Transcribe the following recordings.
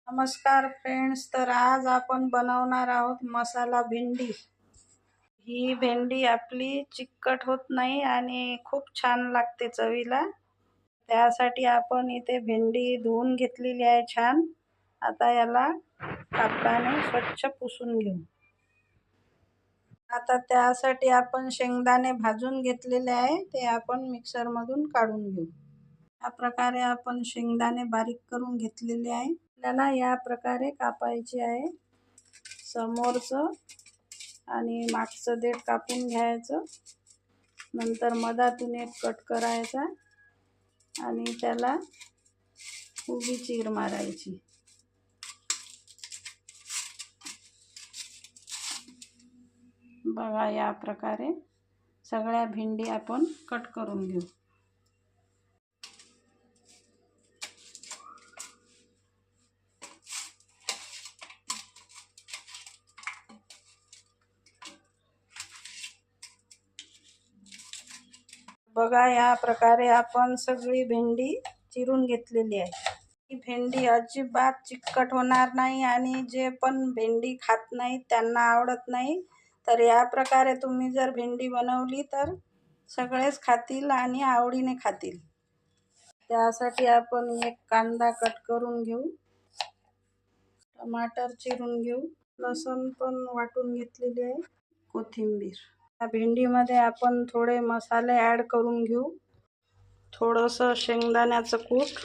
नमस्कार फ्रेंड्स, तर आज आपण बनवणार आहोत मसाला भेंडी। ही भेंडी आपली चिकट होत नाही आणि खूप छान लागते चवीला। त्यासाठी आपण इथे भेंडी धुवून घेतलेली आहे छान। आता याला कापडाने स्वच्छ पुसून घेऊ। आता त्यासाठी आपण शेंगदाणे भाजून घेतलेले आहे, ते आपण मिक्सर मधून काढून घेऊ। या प्रकारे आपण शेंगदाणे बारीक करून घेतलेले आहे। आपल्याला या प्रकारे कापायचे आहे, समोरचं आणि मागचं देठ कापून घ्यायचं। नंतर मधातून एक कट करायचा आणि त्याला उभी चीर मारायची। बघा, या प्रकारे सगळ्या भेंडी आपण कट करून घेऊ। बघा, या प्रकारे आपण सगळी भेंडी चिरून घेतलेली आहे। ही भेंडी अजिबात चिकट होणार नाही आणि जे पण भेंडी खात नाही त्यांना आवडत नाही, तर या प्रकारे तुम्ही जर भेंडी बनवली तर सगळेच खातील आणि आवडीने खातील। त्यासाठी आपण एक कांदा कट करून घेऊ, टमाटर चिरून घेऊ, लसूण पण वाटून घेतलेली आहे, कोथिंबीर। या भेंडीमध्ये आपण थोडे मसाले ॲड करून घेऊ। थोडंसं शेंगदाण्याचं कूट,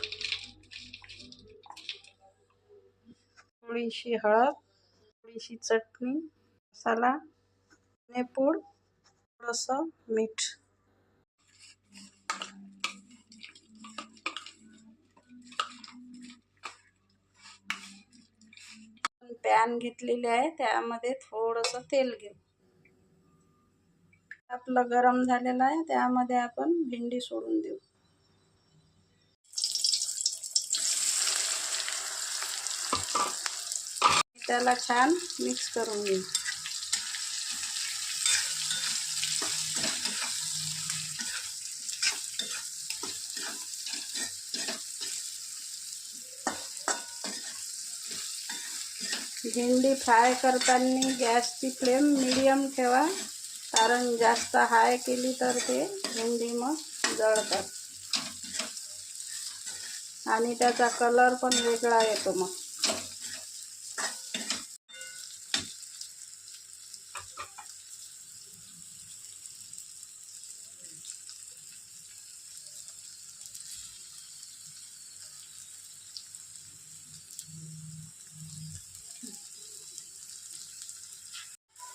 थोडीशी हळद, थोडीशी चटणी, मसाला, धनेपूड, थोडंसं मीठ। पॅन घेतलेले आहे, त्यामध्ये थोडंसं तेल घेऊ। आपलं गरम झालेलं आहे, त्यामध्ये आपण भेंडी सोडून देऊ। त्याला छान मिक्स करून घेऊ। भेंडी फ्राय करताना गॅसची फ्लेम मीडियम ठेवा, कारण जास्त हाय केली तर ते भेंडी मग जळतात आणि त्याचा कलर पण वेगळा येतो मग।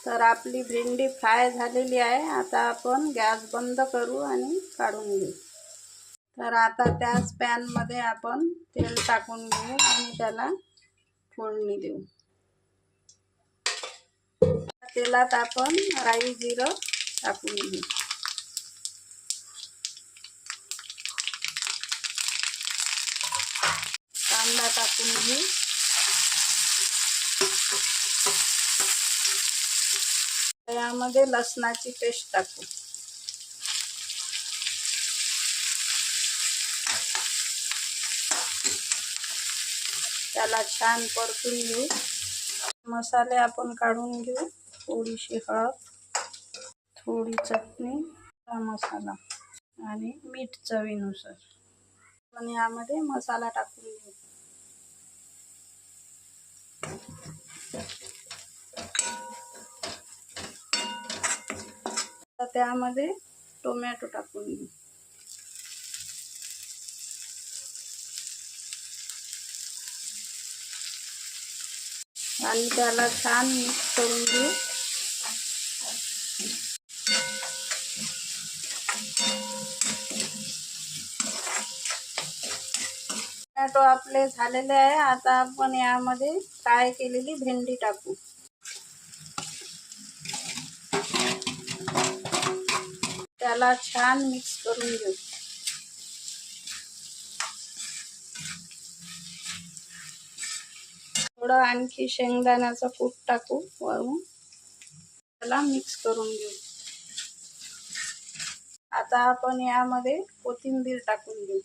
तर आपली भेंडी फ्राय झालेली आहे। आता आपण गॅस बंद करू आणि काढून घेऊ। तर आता त्याच पॅनमध्ये आपण तेल टाकून घेऊ आणि त्याला फोडणी देऊ। तेलात आपण राई जिरं टाकून घेऊ। कांदा टाकून घेऊ। यामध्ये लसणाची पेस्ट टाकू। त्याला छान परतून घेऊ। मसाले आपण काढून घेऊ। थोडीशी हळद, थोडी चटणी, मसाला आणि मीठ चवीनुसार। आणि यामध्ये मसाला टाकून घेऊ। त्यामध्ये टोमॅटो टाकून घेऊ। आणि त्याला छान मिक्स करून घेऊ। टोमॅटो आपले झालेले आहे। आता आपण यामध्ये फ्राय केलेली भेंडी टाकू। त्याला छान मिक्स करून घेऊ। थोडं आणखी शेंगदाण्याचं कूट टाकू वरून। त्याला मिक्स करून घेऊ। आता आपण यामध्ये कोथिंबीर टाकून घेऊ।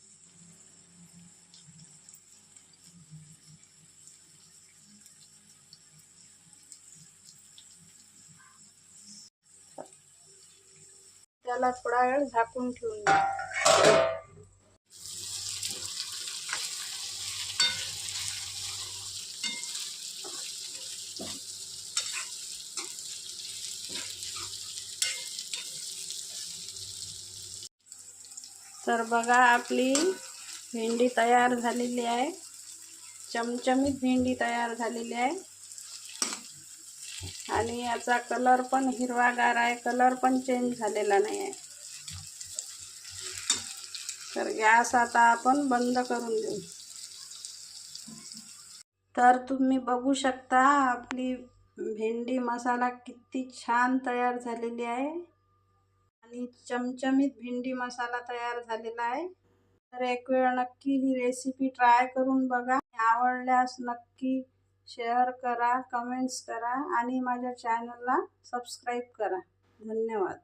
याला थोडा वेळ झाकून ठेवून द्या. तर बघा आपली भेंडी तयार झालेली आहे. चमचमीत भेंडी तयार झालेली आहे आणि याचा कलर पण हिरवागार आहे, कलर पण चेंज झालेला नाही आहे. तर गॅस आता आपण बंद करून देऊ. तर तुम्ही बघू शकता आपली भेंडी मसाला किती छान तयार झालेली आहे आणि चमचमीत भेंडी मसाला तयार झालेला आहे. तर एक वेळ नक्की ही रेसिपी ट्राय करून बघा. आवडल्यास नक्की शेअर करा, कमेंट्स करा आणि माझ्या चॅनलला सबस्क्राईब करा. धन्यवाद.